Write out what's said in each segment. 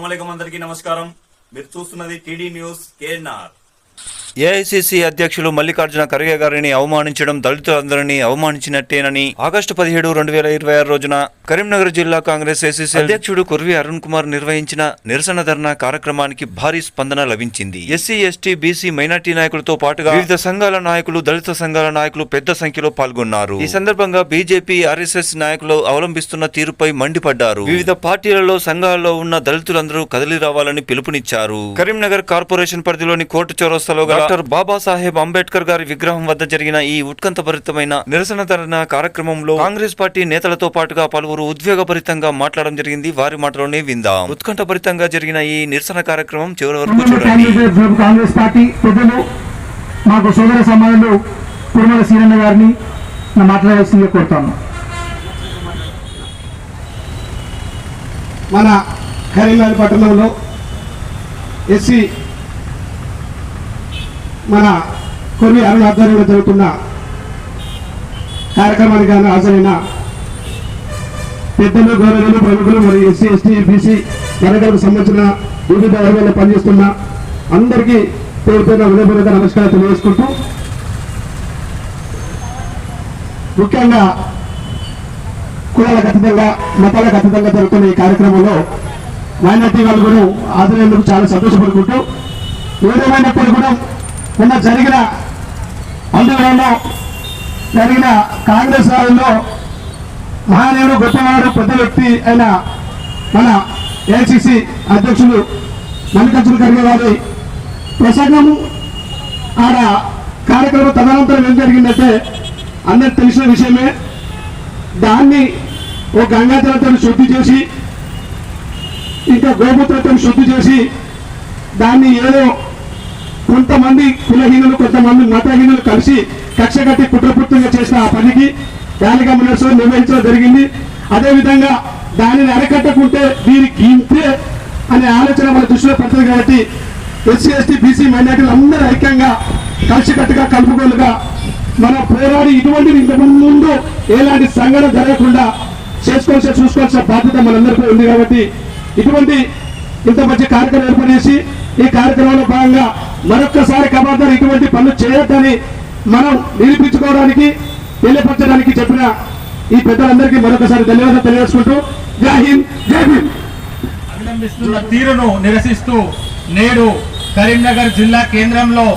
అస్సలాముఅలైకుం అందరికీ నమస్కారం. మీరు చూస్తున్నది టీడీ న్యూస్ కేఎన్ఆర్. ఏఐసీసీ అధ్యక్షులు మల్లికార్జున ఖర్గే గారిని అవమానించడం దళితులందరినీ అవమానించినట్టేనని ఆగస్టు 17, 2026 రోజున కరీంనగర్ జిల్లా కాంగ్రెస్ ఏసీసీ అధ్యక్షుడు కుర్వి అరుణ్ కుమార్ నిర్వహించిన నిరసన ధర్నా కార్యక్రమానికి భారీ స్పందన లభించింది. ఎస్సీ, ఎస్టీ, బీసీ, మైనార్టీ నాయకులతో పాటుగా వివిధ సంఘాల నాయకులు, దళిత సంఘాల నాయకులు పెద్ద సంఖ్యలో పాల్గొన్నారు. ఈ సందర్భంగా బీజేపీ, ఆర్ఎస్ఎస్ నాయకులు అవలంబిస్తున్న తీరుపై మండిపడ్డారు. వివిధ పార్టీలలో, సంఘాలలో ఉన్న దళితులందరూ కదిలి రావాలని పిలుపునిచ్చారు. కరీంనగర్ కార్పొరేషన్ పరిధిలోని కోర్టు చౌరస్తాలో డాక్టర్ బాబాసాహెబ్ అంబేద్కర్ గారి విగ్రహం వద్ద జరిగిన ఈ ఉత్కంఠభరితమైన నిరసన ధర్నా కార్యక్రమంలో కాంగ్రెస్ పార్టీ నేతలతో పాటుగా పలువురు ఉద్వేగభరితంగా మాట్లాడడం జరిగింది. వారి మాటలోనే విందాం. ఉత్కంఠభరితంగా జరిగిన ఈ నిరసన కార్యక్రమం చివరి వరకు చూడండి. కాంగ్రెస్ పార్టీ పెద్దలు మాకు సోదర సమానులు కుర్మల సీనన్న గారిని మాట్లాడాల్సిందిగా కోరుతాను. మన కరీంనగర్ పట్టణంలో ఎస్సీ మన కొన్ని అరుణ ఆధ్వర్యంలో జరుగుతున్న కార్యక్రమానికి హాజరైన పెద్దలు, గౌరవులు, ప్రముఖులు మరియు ఎస్సీ, ఎస్టీ, బీసీ వర్గాలకు సంబంధించిన వివిధ వర్గాల్లో పనిచేస్తున్న అందరికీ పేరుపైన హృదయపూర్వక నమస్కారం తెలియజేసుకుంటూ, ముఖ్యంగా కులాలకు అతీతంగా, మతాలకు అతీతంగా జరుగుతున్న ఈ కార్యక్రమంలో మైనార్టీ వాళ్ళు కూడా హాజరైనందుకు చాలా సంతోషపడుకుంటూ, ఏదేమైనప్పుడు కూడా మొన్న జరిగిన ఆందోళనలో జరిగిన కాంగ్రెస్ రాజుల్లో మహానీయుడు, గొప్పవాడు, పెద్ద వ్యక్తి అయిన మన ఏఐసీసీ అధ్యక్షులు మల్లికార్జున ఖర్గే గారి ప్రసంగము ఆడ కార్యక్రమం తదనంతరం ఏం జరిగిందంటే అందరికి తెలిసిన విషయమే. దాన్ని ఓ గంగాజలంతో శుద్ధి చేసి, ఇంకా గోమూత్రంతో శుద్ధి చేసి, దాన్ని ఏదో కొంతమంది కులహీనులు, కొంతమంది మతహీనులు కలిసి కక్ష కట్టి కుట్రపుత్రంగా చేసిన ఆ పనికి ర్యాలీగా మునర్సో నిర్వహించడం జరిగింది. అదేవిధంగా దానిని అరకట్టకుంటే వీరికి ఇంతే అనే ఆలోచన మన దృష్టిలో పడుతుంది. కాబట్టి ఎస్సీ, ఎస్టీ, బీసీ, మైనార్టీలు అందరూ ఐక్యంగా కలిసికట్టుగా కలుపుకోలుగా మనం పోరాడి ఇటువంటి ఇంతకుముందు ఎలాంటి సంఘటన జరగకుండా చూసుకోవాల్సిన బాధ్యత మనందరికీ ఉంది. కాబట్టి ఇటువంటి ఇంత మంచి కార్యక్రమం ఏర్పాటు చేసి ఈ కార్యక్రమంలో భాగంగా మరొక్కసారి ఖబర్దార్ ఇటువంటి పనులు చేయొద్దని మనం నిరూపించుకోవడానికి, తెలియపరచడానికి చెప్పిన ఈ పెద్దలందరికీ మరొకసారి ధన్యవాదాలు తెలియజేసుకుంటూ జై హింద్, జై భీమ్. అభినందిస్తున్న తీరును నిరసిస్తూ నేడు కరీంనగర్ జిల్లా కేంద్రంలో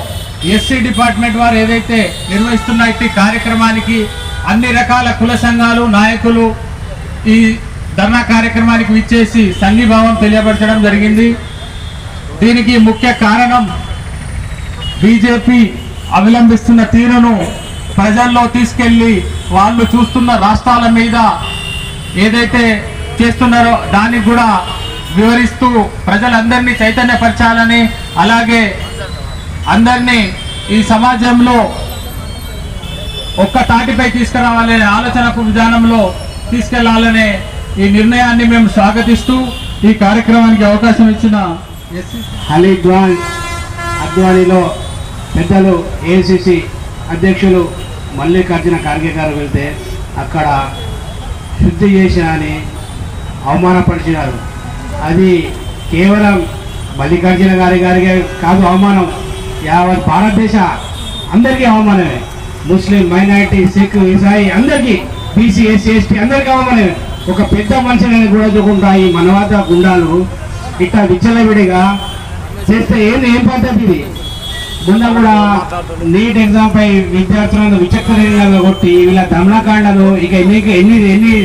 ఎస్సీ డిపార్ట్మెంట్ వారు ఏదైతే నిర్వహిస్తున్న ఇట్టి కార్యక్రమానికి అన్ని రకాల కుల సంఘాలు, నాయకులు ఈ ధర్నా కార్యక్రమానికి విచ్చేసి సంఘీభావం తెలియపరచడం జరిగింది. దీనికి ముఖ్య కారణం బీజేపీ అవలంబిస్తున్న తీరును ప్రజల్లో తీసుకెళ్లి వాళ్ళు చూస్తున్న రాష్ట్రాల మీద ఏదైతే చేస్తున్నారో దానికి కూడా వివరిస్తూ ప్రజలందరినీ చైతన్యపరచాలని, అలాగే అందరినీ ఈ సమాజంలో ఒక్క తాటిపై తీసుకురావాలనే ఆలోచనకు విధానంలో తీసుకెళ్లాలనే ఈ నిర్ణయాన్ని మేము స్వాగతిస్తూ ఈ కార్యక్రమానికి అవకాశం ఇచ్చిన అలీద్వాన్ అద్వానీలో పెద్దలు ఏఐసీసీ అధ్యక్షులు మల్లికార్జున ఖర్గే గారు వెళ్తే అక్కడ శుద్ధి చేసిన అని అవమానపరిచినారు. అది కేవలం మల్లికార్జున గారికి కాదు అవమానం, యావత్ భారతదేశ అందరికీ అవమానమే. ముస్లిం, మైనారిటీ, సిక్, ఇసాయి అందరికీ, బీసీ, ఎస్సీ, ఎస్టీ అందరికీ అవమానమే. ఒక పెద్ద మనిషిని కూడా చూకుండా ఈ మనవాద గుండాలు ఇట్లా విచ్చలవిడిగా చేస్తే ఏం పద్ధతి ఇది? మొన్న కూడా నీట్ ఎగ్జామ్ పై విద్యార్థులను విచక్షణగా కొట్టి వీళ్ళ దమనకాండలు ఇక ఎన్ని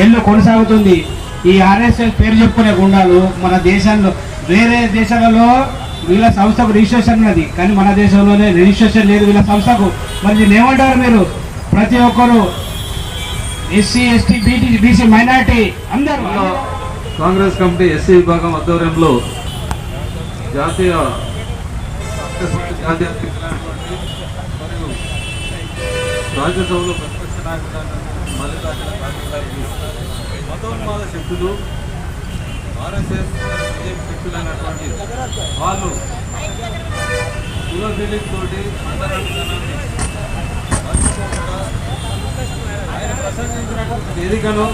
ఎన్నో కొనసాగుతుంది. ఈ ఆర్ఎస్ఎస్ పేరు చెప్పుకునే గుండాలు మన దేశంలో, వేరే దేశాలలో వీళ్ళ సంస్థకు రిజిస్ట్రేషన్ ఉన్నది, కానీ మన దేశంలోనే రిజిస్ట్రేషన్ లేదు వీళ్ళ సంస్థకు. మరి దీన్ని ఏమంటారు మీరు? ప్రతి ఒక్కరు ఎస్సీ, ఎస్టీ, బీసీ, మైనార్టీ అందరూ కాంగ్రెస్ కమిటీ ఎస్సీ విభాగం ఆధ్వర్యంలో జాతీయ మరియు రాజ్యసభలో ప్రతిపక్ష నాయకుడు మల్లికార్జున ఖర్గే గారికి మతోన్మాద శక్తులు, ఆర్ఎస్ఎస్, బీజేపీ శక్తులైనటువంటి వాళ్ళు కుల ఫీలింగ్ తోటి అందరనుకున్నాన్ని ఆయన ప్రసంగించినటువంటి వేదికలో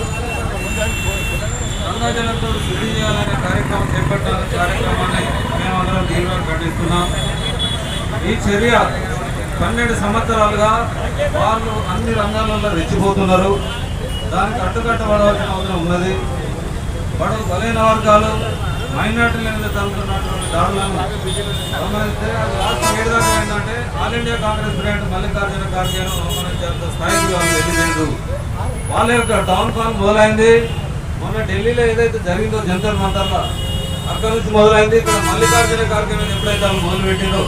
గంగాజలంతో శుద్ధి చేయాలనే కార్యక్రమం చేపట్టాలనే కార్యక్రమాన్ని మేమందరం తీవ్రంగా ఖండిస్తున్నాం. ఈ చర్య 12 సంవత్సరాలుగా వాళ్ళు అన్ని రంగాలలో రెచ్చిపోతున్నారు. దానికి అడ్డుకట్టబడవలసిన అవసరం ఉన్నది. బడుగు బలైన వర్గాలు మైనార్టీల మీద జరుగుతున్నటువంటి దాడులను గమనిస్తే అది లాస్ట్ 7 దాకా ఏంటంటే all India Congress president Mallikarjuna ఖార్గేను అవమానించేంత స్థాయికి వాళ్ళు వెళ్ళిపోయారు. వాళ్ళ యొక్క డౌన్ ఫాల్ మొదలైంది. మొన్న ఢిల్లీలో ఏదైతే జరిగిందో జంతర్ మంతర్లో అక్కడి నుంచి మొదలైంది. ఇక్కడ మల్లికార్జున ఖార్గే మీద ఎప్పుడైతే వాళ్ళు మొదలుపెట్టిందో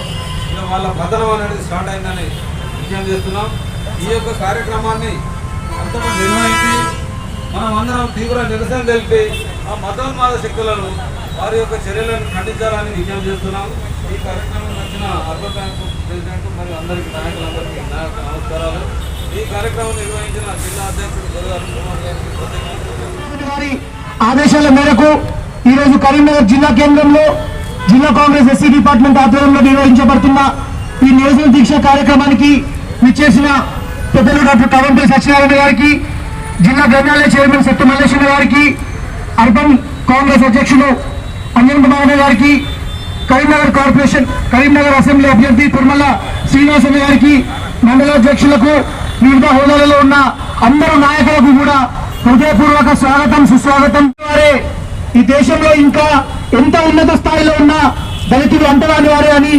ఇక వాళ్ళ పతనం అనేది స్టార్ట్ అయిందని విజయం చేస్తున్నాం. ఈ యొక్క కార్యక్రమాన్ని అంతమంది నిర్వహించి మనం అందరం తీవ్ర నిరసన తెలిపి ఆ మతోన్మాద శక్తులను వారి యొక్క చర్యలను ఖండించాలని విజయం చేస్తున్నాం. ఈ కార్యక్రమం నచ్చిన అర్బన్ బ్యాంకు ప్రెసిడెంట్ మరియు అందరికీ నాయకులందరికీ నమస్కారాలు. ఈ కార్యక్రమం నిర్వహించిన జిల్లా అధ్యక్షుడు కొర్వి అరుణ్ కుమార్ గారికి వారి ఆదేశాల మేరకు ఈరోజు కరీంనగర్ జిల్లా కేంద్రంలో జిల్లా కాంగ్రెస్ ఎస్సీ డిపార్ట్మెంట్ ఆధ్వర్యంలో నిర్వహించబడుతున్న ఈ నిరసన దీక్ష కార్యక్రమానికి విచ్చేసిన పెద్దలు డాక్టర్ కవంపల్లి సత్యనారాయణ గారికి, జిల్లా గ్రంథాలయ చైర్మన్ సత్య మల్లేశ్వర గారికి, అర్బన్ కాంగ్రెస్ అధ్యక్షులు అంజన్ కుమార్ గారికి, కరీంనగర్ కార్పొరేషన్ కరీంనగర్ అసెంబ్లీ అభ్యర్థి తుర్మల శ్రీనివాసన్ గారికి, మండలాధ్యక్షులకు, వివిధ హోదాలలో ఉన్న అందరూ నాయకులకు కూడా హృదయపూర్వక స్వాగతం సుస్వాగతం. వారే ఈ దేశంలో ఇంకా ఎంత ఉన్నత స్థాయిలో ఉన్న దళితులు అంటరాని వారే అని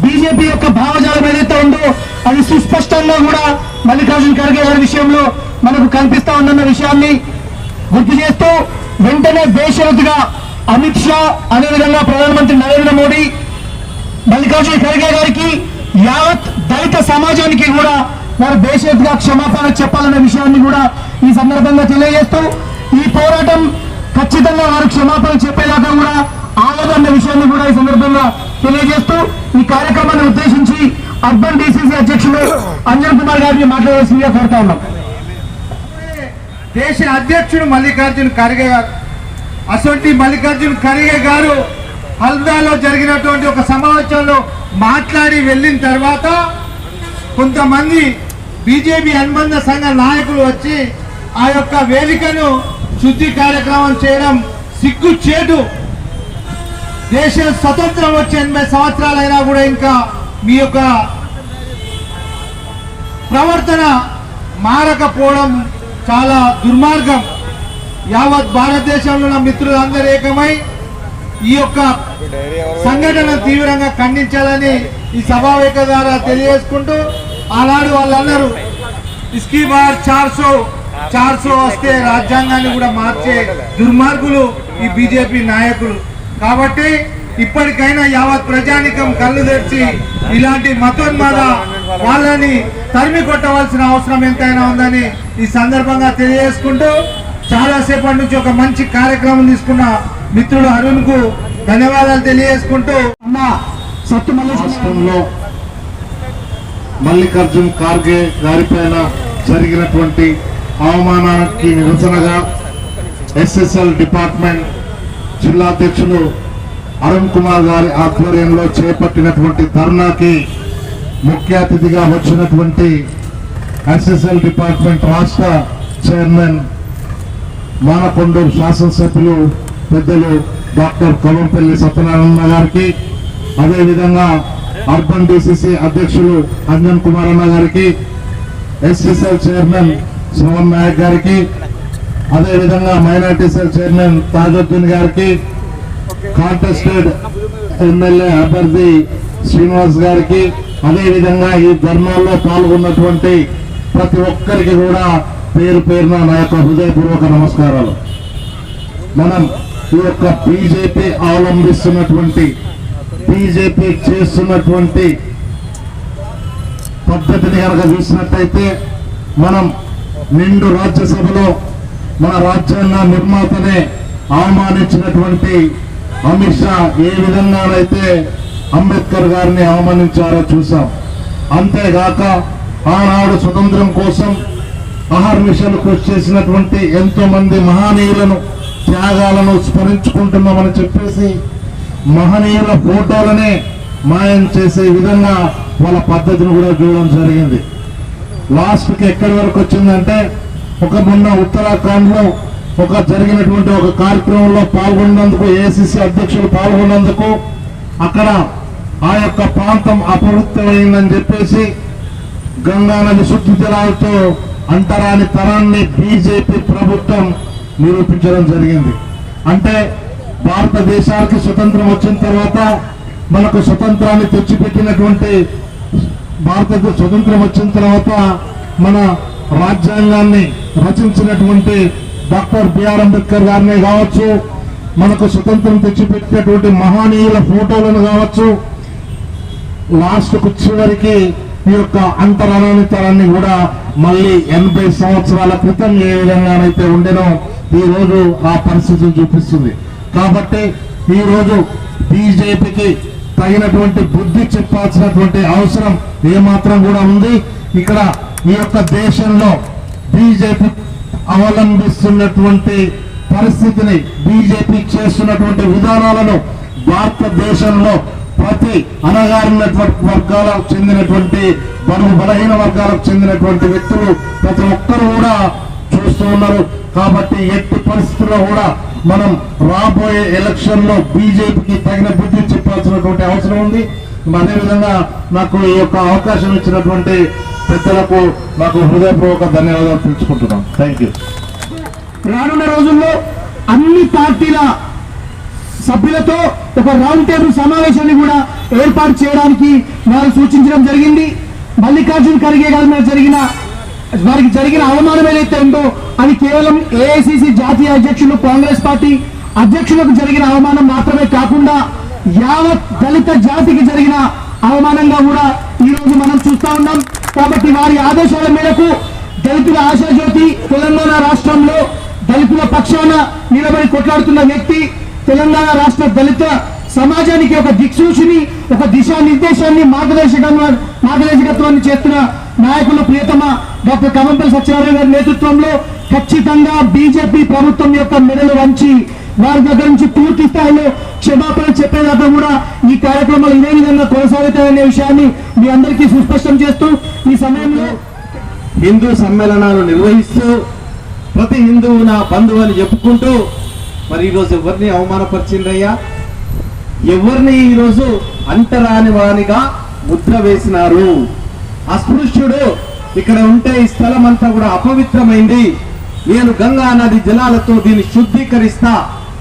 బీజేపీ యొక్క భావజాలం ఏదైతే ఉందో అది సుస్పష్టంగా కూడా మల్లికార్జున ఖర్గే గారి విషయంలో మనకు కనిపిస్తా ఉందన్న విషయాన్ని గుర్తు చేస్తూ వెంటనే దేశవ్యాప్తంగా అమిత్ షా అదేవిధంగా ప్రధానమంత్రి నరేంద్ర మోడీ మల్లికార్జున ఖర్గే గారికి యావత్ దళిత సమాజానికి కూడా వారు దేశవ్యాప్తంగా క్షమాపణ చెప్పాలనే విషయాన్ని కూడా ఈ సందర్భంగా తెలియజేస్తూ ఈ పోరాటం ఖచ్చితంగా వారు క్షమాపణ చెప్పేలాగా కూడా ఆగదన్న విషయాన్ని కూడా ఈ సందర్భంగా తెలియజేస్తూ ఈ కార్యక్రమాన్ని ఉద్దేశించి అర్బన్ డిసిసి అధ్యక్షుడు అంజన్ కుమార్ గారిని మాట్లాడాల్సిందిగా కోరుతా ఉన్నాం. దేశ అధ్యక్షుడు మల్లికార్జున ఖర్గే గారు, అసొంటి మల్లికార్జున ఖర్గే గారు హల్దాలో జరిగినటువంటి ఒక సమావేశంలో మాట్లాడి వెళ్ళిన తర్వాత కొంతమంది బీజేపీ అనుబంధ సంఘ నాయకులు వచ్చి ఆ యొక్క వేదికను శుద్ధి కార్యక్రమం చేయడం సిగ్గుచేటు. దేశం స్వతంత్రం వచ్చి 80 సంవత్సరాలైనా కూడా ఇంకా మీ యొక్క ప్రవర్తన మారకపోవడం చాలా దుర్మార్గం. యావత్ భారతదేశంలో ఉన్న మిత్రులందరూ ఏకమై ఈ యొక్క సంఘటన తీవ్రంగా ఖండించాలని ఈ సభావేదిక ద్వారా తెలియజేసుకుంటూ, ఆనాడు వాళ్ళందరూ ఇస్కీ బార్ 400 వస్తే రాజ్యాంగాన్ని కూడా మార్చే దుర్మార్గులు ఈ బీజేపీ నాయకులు. కాబట్టి ఇప్పటికైనా యావత్ ప్రజానికం కళ్ళు తెరిచి ఇలాంటి మతోన్మాద వాళ్ళని తరిమి కొట్టవలసిన అవసరం ఎంతైనా ఉందని ఈ సందర్భంగా తెలియజేసుకుంటూ, చాలాసేపటి నుంచి ఒక మంచి కార్యక్రమం తీసుకున్న మిత్రుడు అరుణ్ కు ధన్యవాదాలు తెలియజేసుకుంటూ, రాష్ట్రంలో మల్లికార్జున ఖార్గే గారిపైన జరిగినటువంటి అవమానానికి నిరసనగా ఎస్ఎస్ఎల్ డిపార్ట్మెంట్ జిల్లా అధ్యక్షులు అరుణ్ కుమార్ గారి ఆధ్వర్యంలో చేపట్టినటువంటి ధర్నాకి ముఖ్య అతిథిగా వచ్చినటువంటి ఎస్ఎస్ఎల్ డిపార్ట్మెంట్ రాష్ట్ర చైర్మన్ మానకొండూరు శాసనసభ్యులు పెద్దలు డాక్టర్ కవంపల్లి సత్యనారాయణ గారికి, అదేవిధంగా అర్బన్ డిసిసి అధ్యక్షులు అంజన్ కుమార్ అన్న గారికి, ఎస్ఎస్ఎల్ చైర్మన్ శ్రవణ్ నాయక్ గారికి, అదేవిధంగా మైనార్టీ సెల్ చైర్మన్ తాజుద్దీన్ గారికి, కాంటెస్టెడ్ ఎమ్మెల్యే అభ్యర్థి శ్రీనివాస్ గారికి, అదేవిధంగా ఈ ధర్నాల్లో పాల్గొన్నటువంటి ప్రతి ఒక్కరికి కూడా పేరు పేరున నా యొక్క హృదయపూర్వక నమస్కారాలు. మనం ఈ యొక్క బీజేపీ అవలంబిస్తున్నటువంటి బీజేపీ చేస్తున్నటువంటి పద్ధతిని కనుక చూసినట్టయితే మనం నిండు రాజ్యసభలో మన రాజ్యాంగ నిర్మాతనే అవమానించినటువంటి అమిత్ షా ఏ విధంగానైతే అంబేద్కర్ గారిని అవమానించారో చూసాం. అంతేగాక ఆనాడు స్వతంత్రం కోసం అహర్నిశలు కృషి చేసినటువంటి ఎంతో మంది మహనీయులను త్యాగాలను స్మరించుకుంటున్నామని చెప్పేసి మహనీయుల ఫోటోలనే మాయం చేసే విధంగా వాళ్ళ పద్ధతిని కూడా చూడడం జరిగింది. లాస్ట్కి ఎక్కడి వరకు వచ్చిందంటే మొన్న ఉత్తరాఖండ్ లో జరిగినటువంటి ఒక కార్యక్రమంలో పాల్గొన్నందుకు, ఏఐసిసి అధ్యక్షులు పాల్గొన్నందుకు అక్కడ ఆ యొక్క ప్రాంతం అపవిత్రమైందని చెప్పేసి గంగానది శుద్ధి జలాలతో అంటరాని తరాన్ని బీజేపీ ప్రభుత్వం నిరూపించడం జరిగింది. అంటే భారతదేశానికి స్వతంత్రం వచ్చిన తర్వాత మనకు స్వతంత్రాన్ని తెచ్చిపెట్టినటువంటి స్వతంత్రం వచ్చిన తర్వాత మన రాజ్యాంగాన్ని రచించినటువంటి డాక్టర్ బిఆర్ అంబేద్కర్ గారిని కావచ్చు, మనకు స్వతంత్రం తెచ్చిపెట్టినటువంటి మహనీయుల ఫోటోలను కావచ్చు, లాస్ట్ కు చివరికి ఈ యొక్క అంటరాని తరాన్ని కూడా మళ్ళీ 80 సంవత్సరాల క్రితం ఏ విధంగానైతే ఉండేనో ఈ రోజు ఆ పరిస్థితిని చూపిస్తుంది. కాబట్టి ఈ రోజు బీజేపీకి తగినటువంటి బుద్ధి చెప్పాల్సినటువంటి అవసరం ఏమాత్రం కూడా ఉంది. ఇక్కడ ఈ యొక్క దేశంలో బీజేపీ అవలంబిస్తున్నటువంటి పరిస్థితిని, బీజేపీ చేస్తున్నటువంటి విధానాలను భారతదేశంలో ప్రతి అణగారినటువంటి వర్గాలకు చెందినటువంటి బడుగు బలహీన వర్గాలకు చెందినటువంటి వ్యక్తులు ప్రతి ఒక్కరు కూడా చూస్తూ ఉన్నారు. కాబట్టి ఎట్టి పరిస్థితుల్లో కూడా మనం రాబోయే ఎలక్షన్ లో బీజేపీకి తగిన బుద్ధి చెప్పాల్సినటువంటి అవసరం ఉంది. అదేవిధంగా నాకు ఈ యొక్క అవకాశం ఇచ్చినటువంటి పెద్దలకు నాకు హృదయపూర్వక ధన్యవాదాలు తెలుసుకుంటున్నాం. Thank you. రానున్న రోజుల్లో అన్ని పార్టీల సభ్యులతో ఒక రౌండ్ టేబుల్ సమావేశాన్ని కూడా ఏర్పాటు చేయడానికి వారు సూచించడం జరిగింది. మల్లికార్జున్ ఖర్గే గారి మీద వారికి జరిగిన అవమానం ఏదైతే ఉందో అది కేవలం ఏఐసిసి జాతీయ అధ్యక్షులు, కాంగ్రెస్ పార్టీ అధ్యక్షులకు జరిగిన అవమానం మాత్రమే కాకుండా యావత్ దళిత జాతికి జరిగిన అవమానంగా కూడా ఈ రోజు మనం చూస్తా ఉన్నాం. కాబట్టి వారి ఆదేశాల మేరకు దళితుల ఆశాజ్యోతి, తెలంగాణ రాష్ట్రంలో దళితుల పక్షాన నిలబడి కొట్లాడుతున్న వ్యక్తి, తెలంగాణ రాష్ట్ర దళిత సమాజానికి ఒక దిక్సూచిని, ఒక దిశానిర్దేశాన్ని, మార్గదర్శకత్వాన్ని చేస్తున్న నాయకులు ప్రియతమ డాక్టర్ కమంపల్లి సత్యనారాయణ గారి నేతృత్వంలో ఖచ్చితంగా బీజేపీ ప్రభుత్వం యొక్క మెడలు వంచి వారి దగ్గర నుంచి పూర్తి స్థాయిలో క్షమాపణ చెప్పేదాకా కూడా ఈ కార్యక్రమాలు ఇదే విధంగా కొనసాగుతాయనే విషయాన్ని మీ అందరికీ సుస్పష్టం చేస్తూ ఈ సమయంలో హిందూ సమ్మేళనాలు నిర్వహిస్తూ ప్రతి హిందువు నా బంధువు అని చెప్పుకుంటూ మరి ఈరోజు ఎవరిని అవమానపరిచిందయ్యా? ఎవరిని ఈరోజు అంటరాని వానిగా ముద్ర వేసినారు? అస్పృశ్యుడు ఇక్కడ ఉంటే ఈ స్థలం అంతా కూడా అపవిత్రమైంది, నేను గంగా నది జలాలతో దీన్ని శుద్ధీకరిస్తా,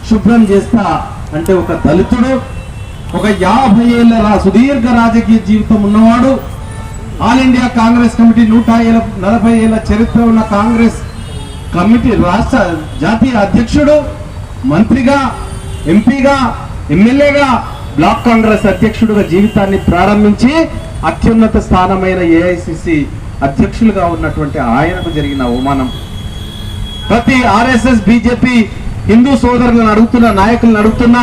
శుభ్రం చేస్తా అంటే ఒక దళితుడు, ఒక 50 ఏళ్ల సుదీర్ఘ రాజకీయ జీవితం ఉన్నవాడు, ఆల్ ఇండియా కాంగ్రెస్ కమిటీ 140 ఏళ్ల చరిత్ర ఉన్న కాంగ్రెస్ కమిటీ రాష్ట్ర జాతీయ అధ్యక్షుడు, మంత్రిగా, ఎంపీగా, ఎమ్మెల్యేగా, బ్లాక్ కాంగ్రెస్ అధ్యక్షుడుగా జీవితాన్ని ప్రారంభించి అత్యున్నత స్థానమైన ఏఐసిసి అధ్యక్షులుగా ఉన్నటువంటి ఆయనకు జరిగిన అవమానం ప్రతి ఆర్ఎస్ఎస్ బీజేపీ హిందూ సోదరులను అడుగుతున్న, నాయకులను అడుగుతున్న,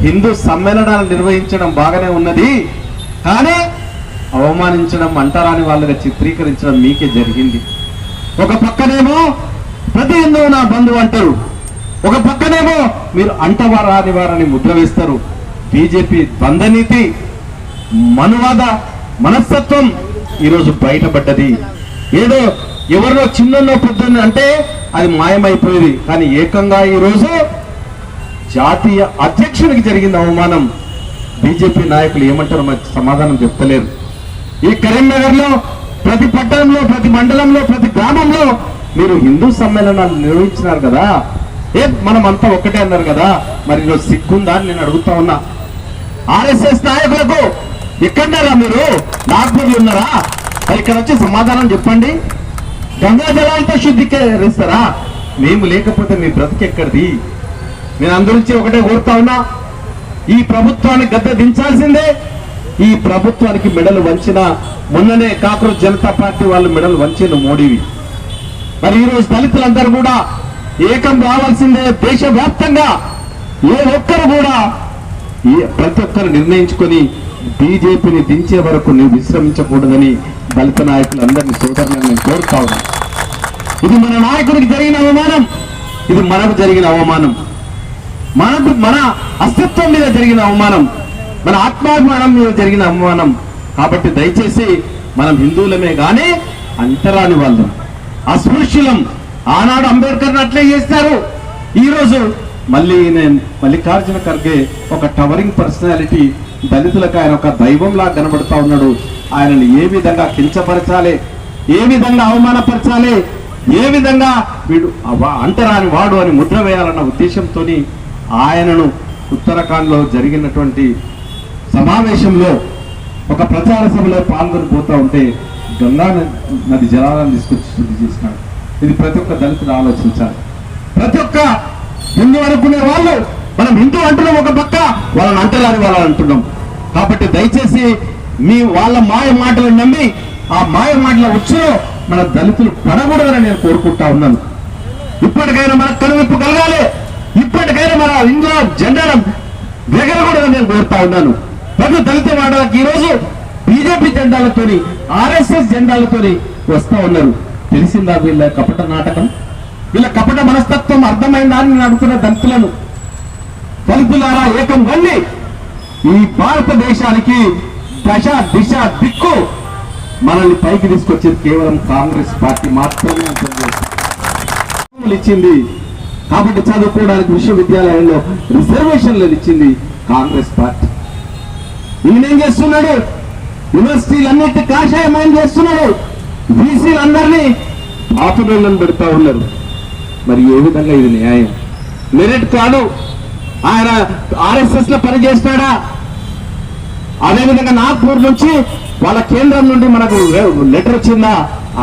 హిందూ సమ్మేళనాలు నిర్వహించడం బాగానే ఉన్నది, కానీ అవమానించడం, అంటరాని వాళ్ళగా చిత్రీకరించడం మీకే జరిగింది. ఒక పక్కనేమో ప్రతి హిందువు నా బంధువు అంటారు, ఒక పక్కనేమో మీరు అంటరాని వారని ముద్ర వేస్తారు. బీజేపీ బంధనీతి, మనువాద మనస్తత్వం ఈరోజు బయటపడ్డది. ఏదో ఎవరినో చిన్నో పెద్దను అంటే అది మాయమైపోయేది, కానీ ఏకంగా ఈరోజు జాతీయ అధ్యక్షుడికి జరిగిన అవమానం. బీజేపీ నాయకులు ఏమంటారో మరి సమాధానం చెప్తలేరు. ఈ కరీంనగర్ లో ప్రతి పట్టణంలో, ప్రతి మండలంలో, ప్రతి గ్రామంలో మీరు హిందూ సమ్మేళనాలు నిర్వహించినారు కదా, మనం అంతా ఒక్కటే అన్నారు కదా, మరి ఈరోజు సిగ్గుందా అని నేను అడుగుతా ఉన్నా. ఆర్ఎస్ఎస్ నాయకులకు ఎక్కడున్నారా మీరు? నాగ్పూర్లు ఉన్నారా? మరి ఇక్కడ వచ్చి సమాధానం చెప్పండి. గంగా జలాలతో శుద్ధీకరిస్తారా? మేము లేకపోతే మీ బ్రతికెక్కడిది? నేను అందరించి ఒకటే కోరుతా ఉన్నా, ఈ ప్రభుత్వాన్ని గద్దె దించాల్సిందే. ఈ ప్రభుత్వానికి మెడలు వంచిన మొన్ననే కాక్రోచ్ జనతా పార్టీ వాళ్ళు మెడలు వంచిన మోడీవి. మరి ఈరోజు దళితులందరూ కూడా ఏకం రావాల్సిందే. దేశవ్యాప్తంగా ఏ ఒక్కరు కూడా ప్రతి ఒక్కరు నిర్ణయించుకొని బీజేపీని దించే వరకు నువ్వు విశ్రమించకూడదని దళిత నాయకులందరినీ, సోదరులను నేను కోరుతా ఉన్నాను. ఇది మన నాయకుడికి జరిగిన అవమానం, ఇది మనకు జరిగిన అవమానం, మన అస్తిత్వం మీద జరిగిన అవమానం, మన ఆత్మాభిమానం మీద జరిగిన అవమానం. కాబట్టి దయచేసి మనం హిందువులమే కానీ అంటరాని వాళ్ళం, అస్పృశ్యులం. ఆనాడు అంబేద్కర్ని అట్లే చేస్తారు, ఈరోజు మళ్ళీ నేను మల్లికార్జున ఖర్గే ఒక టవరింగ్ పర్సనాలిటీ, దళితులకు ఆయన ఒక దైవంలా కనబడుతూ ఉన్నాడు. ఆయనను ఏ విధంగా కించపరచాలి, ఏ విధంగా అవమానపరచాలి, ఏ విధంగా వీడు అంటరాని వాడు అని ముద్ర వేయాలన్న ఉద్దేశంతో ఆయనను ఉత్తరాఖండ్లో జరిగినటువంటి సమావేశంలో ఒక ప్రచార సభలో పాల్గొని పోతూ ఉంటే గంగా నది జలాలను తీసుకొచ్చి శుద్ధి చేసినాడు. ఇది ప్రతి ఒక్క దళితుడు ఆలోచించాలి. ప్రతి ఒక్క హిందూ అనుకునే వాళ్ళు మనం హిందూ అంటున్నాం ఒక పక్క, వాళ్ళని అంటరాని వాళ్ళని అంటున్నాం. కాబట్టి దయచేసి వాళ్ళ మాయ మాటలు నమ్మి ఆ మాయ మాటల వచ్చులో మన దళితులు పడకూడదని నేను కోరుకుంటా ఉన్నాను. ఇప్పటికైనా మనకు కనువిప్పు కలగాలి, ఇప్పటికైనా మన ఇందులో జెండాను వెగలకూడదని నేను కోరుతా ఉన్నాను. ప్రతి దళిత మాటలకు ఈరోజు బీజేపీ జెండాలతోని, ఆర్ఎస్ఎస్ జెండాలతోని వస్తా ఉన్నారు. తెలిసిందా వీళ్ళ కపట నాటకం, వీళ్ళ కపట మనస్తత్వం అర్థమైందా అని నేను అడుగుతున్న దళితులను. దళితులారా ఏకం వెళ్ళి ఈ భారతదేశానికి దశ దిశ దిక్కు మనల్ని పైకి తీసుకొచ్చేది కేవలం కాంగ్రెస్ పార్టీ మాత్రమే ఇచ్చింది. కాబట్టి చదువుకోవడానికి విశ్వవిద్యాలయంలో రిజర్వేషన్లు ఇచ్చింది కాంగ్రెస్ పార్టీ. ఈయనేం చేస్తున్నాడు, యూనివర్సిటీలన్నిటి కాషాయమయం చేస్తున్నాడు, బీసీలందరినీ ఆతులను పెడతా ఉన్నారు. మరి ఏ విధంగా ఇది న్యాయం? మెరిట్ కాదు, ఆయన ఆర్ఎస్ఎస్ లో పనిచేస్తాడా? అదేవిధంగా నాగ్పూర్ నుంచి వాళ్ళ కేంద్రం నుండి మనకు లెటర్ వచ్చిందా?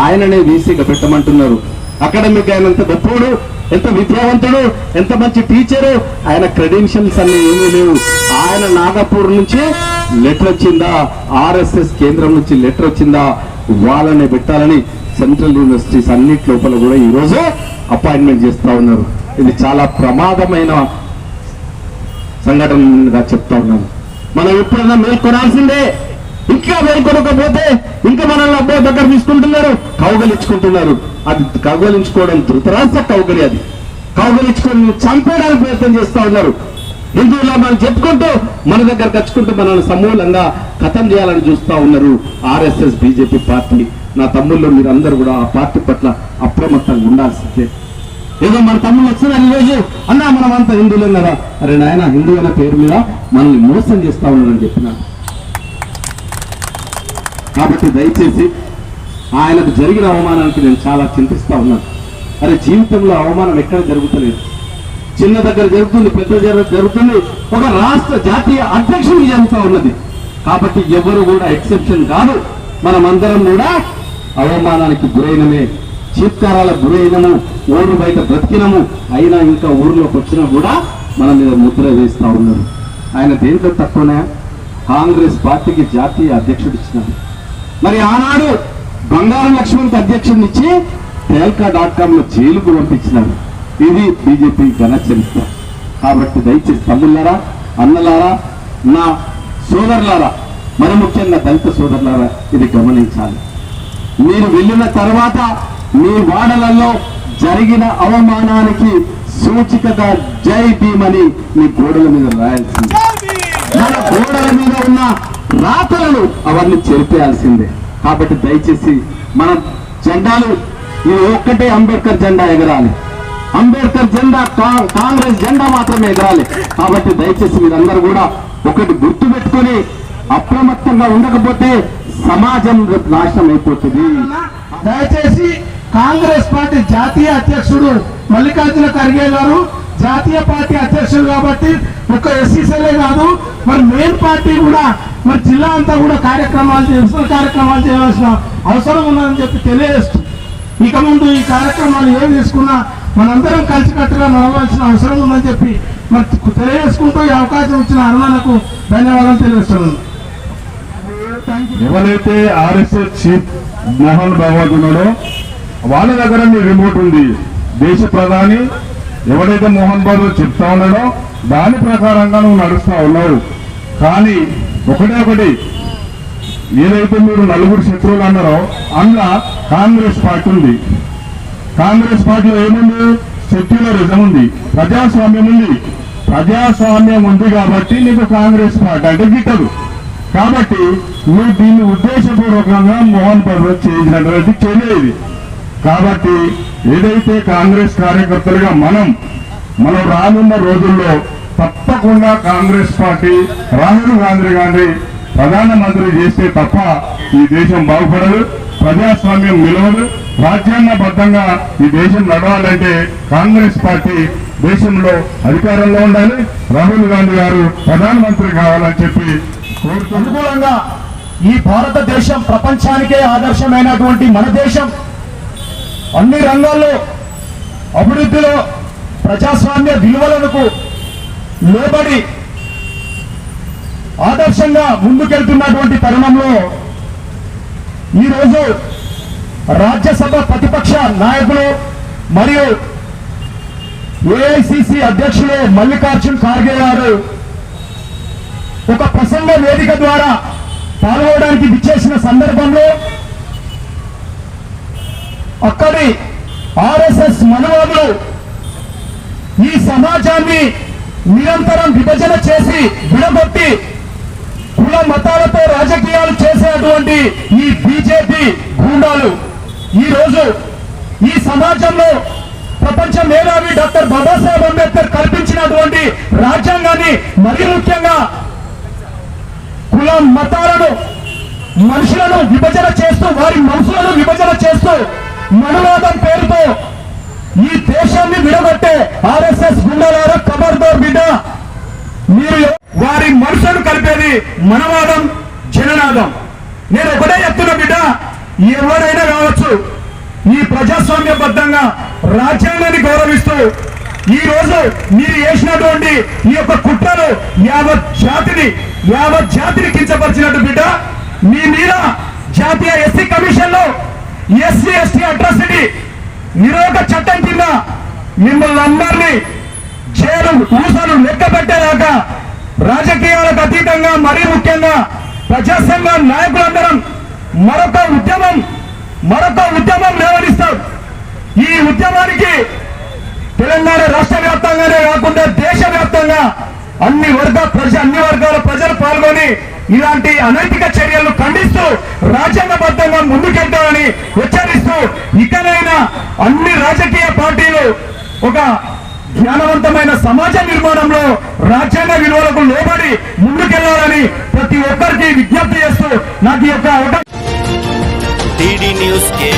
ఆయననే వీసీగా పెట్టమంటున్నారు. అకాడమిక్ ఆయన ఎంత గొప్పోడు, ఎంత విద్యావంతుడు, ఎంత మంచి టీచరు, ఆయన క్రెడెన్షియల్స్ అన్ని ఏమీ లేవు. ఆయన నాగపూర్ నుంచి లెటర్ వచ్చిందా, ఆర్ఎస్ఎస్ కేంద్రం నుంచి లెటర్ వచ్చిందా, వాళ్ళనే పెట్టాలని సెంట్రల్ యూనివర్సిటీస్ అన్నిటి లోపల కూడా ఈరోజు అపాయింట్మెంట్ చేస్తా ఉన్నారు. ఇది చాలా ప్రమాదమైన సంఘటనగా చెప్తా ఉన్నాను. మనం ఎప్పుడైనా మేల్కొనాల్సిందే. ఇంకా మేల్కొనకపోతే ఇంకా మనల్ని అబ్బాయి దగ్గర తీసుకుంటున్నారు, కౌగలించుకుంటున్నారు. అది కౌగలించుకోవడం ధృతరాష్ట్ర కౌగలి, అది కౌగలించుకొని చంపేయడానికి ప్రయత్నం చేస్తా ఉన్నారు. హిందువులా మనం చెప్పుకుంటూ మన దగ్గర కచ్చుకుంటూ మనల్ని సమూలంగా ఖతం చేయాలని చూస్తా ఉన్నారు ఆర్ఎస్ఎస్ బీజేపీ పార్టీ. నా తమ్ముళ్ళు మీరందరూ కూడా ఆ పార్టీ పట్ల అప్రమత్తంగా ఉండాల్సిందే. ఏదో మన తమ్ముళ్ళు వస్తున్నారు ఈరోజు, అన్నా మనం అంతా హిందువులు కదా, అరే నాయన హిందూ అనే పేరు మీద మనల్ని మోసం చేస్తా ఉన్నారని చెప్పినాను. కాబట్టి దయచేసి ఆయనకు జరిగిన అవమానానికి నేను చాలా చింతిస్తా ఉన్నాను. అరే జీవితంలో అవమానం ఎక్కడ జరుగుతలేదు, చిన్న దగ్గర జరుగుతుంది, పెద్ద జరుగుతుంది, ఒక రాష్ట్ర జాతీయ అధ్యక్షుడికి జరుగుతూ ఉన్నది. కాబట్టి ఎవరు కూడా ఎక్సెప్షన్ కాదు. మనమందరం కూడా అవమానానికి గురైనమే, చీత్కారాలకు గురైనము, ఊరు బయట బ్రతికినము. అయినా ఇంకా ఊర్లోకి వచ్చినా కూడా మన మీద ముద్ర వేస్తా ఉన్నారు. ఆయన దేంట్లో తక్కువనే కాంగ్రెస్ పార్టీకి జాతీయ అధ్యక్షుడు ఇచ్చినారు. మరి ఆనాడు బంగారం లక్ష్మణ్కి అధ్యక్షుడిని ఇచ్చి telka.com లో జైలుకు పంపించినారు. ఇది బీజేపీ ఘన చరిత్ర. కాబట్టి దయచేసి తమ్ముళ్ళారా, అన్నలారా, నా సోదరులారా, మరి ముఖ్యంగా దళిత సోదరులారా, ఇది గమనించాలి. మీరు వెళ్ళిన తర్వాత మీ వాడలలో జరిగిన అవమానానికి సూచికగా జై భీమ్ అని మీ గోడల మీద రాయాల్సిందే. మన గోడల మీద ఉన్న రాతలను అవన్నీ చెరిపేయాల్సిందే. కాబట్టి దయచేసి మన జెండాలు ఇది ఒక్కటే అంబేద్కర్ జెండా ఎగరాలి. అంబేద్కర్ జెండా కాంగ్రెస్ జెండా మాత్రమే ఎగరాలి. కాబట్టి దయచేసి మీరందరూ కూడా ఒకటి గుర్తు పెట్టుకొని అప్రమత్తంగా ఉండకపోతే సమాజం నాశనం అయిపోతుంది. దయచేసి కాంగ్రెస్ పార్టీ జాతీయ అధ్యక్షుడు మల్లికార్జున ఖర్గే గారు జాతీయ పార్టీ అధ్యక్షుడు కాబట్టి ఒక ఎస్సీసీలే కాదు, మరి మెయిన్ పార్టీ కూడా మరి జిల్లా అంతా కూడా కార్యక్రమాలు చేయవలసిన అవసరం ఉన్నదని చెప్పి తెలియజేస్తూ, ఇక ముందు ఈ కార్యక్రమాలు ఏం తీసుకున్నా మనందరం కలిసికట్టుగా నడవలసిన అవసరం ఉందని చెప్పి మరి తెలియజేసుకుంటూ ఈ అవకాశం ఇచ్చిన అరుణకు ధన్యవాదాలు తెలియజేస్తున్నాను. ఎవరైతే ఆర్ఎస్ఎస్ చీఫ్ మోహన్ భగవత్ ఉన్నాడో వాళ్ళ దగ్గర మీ రిమోట్ ఉంది. దేశ ప్రధాని ఎవడైతే మోహన్ భగవత్ చెప్తా ఉన్నాడో దాని ప్రకారంగా నువ్వు నడుస్తా ఉన్నావు. కానీ ఒకటి ఏదైతే మీరు నలుగురు శత్రువులు అన్నారో అందులో కాంగ్రెస్ పార్టీ ఉంది. కాంగ్రెస్ పార్టీలో ఏముంది? సెక్యులరిజం ఉంది, ప్రజాస్వామ్యం ఉంది. ప్రజాస్వామ్యం ఉంది కాబట్టి నీకు కాంగ్రెస్ పార్టీ అంటే గిట్టదు. కాబట్టి నువ్వు దీన్ని ఉద్దేశపూర్వకంగా మోహన్ భగవత్ చేసినటువంటి చర్య ఇది. కాబట్టి ఏదైతే కాంగ్రెస్ కార్యకర్తలుగా మనం మనం రానున్న రోజుల్లో తప్పకుండా కాంగ్రెస్ పార్టీ రాహుల్ గాంధీ గారిని ప్రధానమంత్రి చేస్తే తప్ప ఈ దేశం బాగుపడదు, ప్రజాస్వామ్యం నిలవదు. రాజ్యాంగబద్ధంగా ఈ దేశం నడవాలంటే కాంగ్రెస్ పార్టీ దేశంలో అధికారంలో ఉండాలి, రాహుల్ గాంధీ గారు ప్రధానమంత్రి కావాలని చెప్పి కోరుతూ అనుకూలంగా ఈ భారతదేశం ప్రపంచానికే ఆదర్శమైనటువంటి మన దేశం అన్ని రంగాల్లో అభివృద్ధిలో ప్రజాస్వామ్య విలువలకు లోబడి ఆదర్శంగా ముందుకెళ్తున్నటువంటి తరుణంలో ఈరోజు రాజ్యసభ ప్రతిపక్ష నాయకులు మరియు ఏఐసిసి అధ్యక్షులు మల్లికార్జున్ ఖార్గే గారు ఒక ప్రసంగ వేదిక ద్వారా పాల్గొనడానికి విచ్చేసిన సందర్భంలో అక్కడి ఆర్ఎస్ఎస్ మనువాదులు ఈ సమాజాన్ని నిరంతరం విభజన చేసి విడగొట్టి కుల మతాలతో రాజకీయాలు చేసేటువంటి ఈ బీజేపీ గూండాలు ఈ రోజు ఈ సమాజంలో ప్రపంచ మేధావి డాక్టర్ బాబాసాహెబ్ అంబేద్కర్ కల్పించినటువంటి రాజ్యాంగాన్ని మరీ ముఖ్యంగా కుల మతాలను మనుషులను విభజన చేస్తూ వారి మనసులను విభజన చేస్తూ మనువాదం పేరుతో ఈ దేశాన్ని విడగొట్టే ఆర్ఎస్ఎస్ గుండాలారా ఖబర్దార్ బిడ్డ, మీరు వారి మనసును కలిపేది మనవాదం జననాదం. నేను ఒకటే చెప్తున్నా బిడ్డ, ఎవరైనా కావచ్చు ఈ ప్రజాస్వామ్యబద్ధంగా రాజ్యాంగాన్ని గౌరవిస్తూ ఈ రోజు మీరు చేసినటువంటి ఈ యొక్క కుట్రలు యావత్ జాతిని కించపరిచినట్టు బిడ్డ. మీ మీద జాతీయ ఎస్సీ కమిషన్ లో ఎస్సీ ఎస్టీ అట్రాసిటీ నిరోధక చట్టం కింద మిమ్మల్ని అందరినీ జైలు ఊసలు లెక్క పెట్టేదాకా రాజకీయాలకు అతీతంగా మరీ ముఖ్యంగా ప్రజా సంఘ నాయకులందరం మరొక ఉద్యమం లేవనిస్తాం. ఈ ఉద్యమానికి తెలంగాణ రాష్ట్ర వ్యాప్తంగానే కాకుండా దేశవ్యాప్తంగా అన్ని వర్గాల ప్రజలు పాల్గొని ఇలాంటి అనైతిక చర్యలను ఖండిస్తూ రాజ్యాంగబద్ధంగా ముందుకెళ్తామని హెచ్చరిస్తూ ఇకనైనా అన్ని రాజకీయ పార్టీలు ఒక జ్ఞానవంతమైన సమాజ నిర్మాణంలో రాజ్యాంగ విలువలకు లోబడి ముందుకెళ్లాలని ప్రతి ఒక్కరికి విజ్ఞప్తి చేస్తూ నాకు ఈ యొక్క టీడీ న్యూస్ के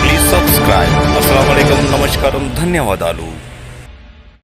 प्लीज सब्सक्राइब. अस्सलाम वालेकुम, नमस्कारम, ధన్యవాదాలు.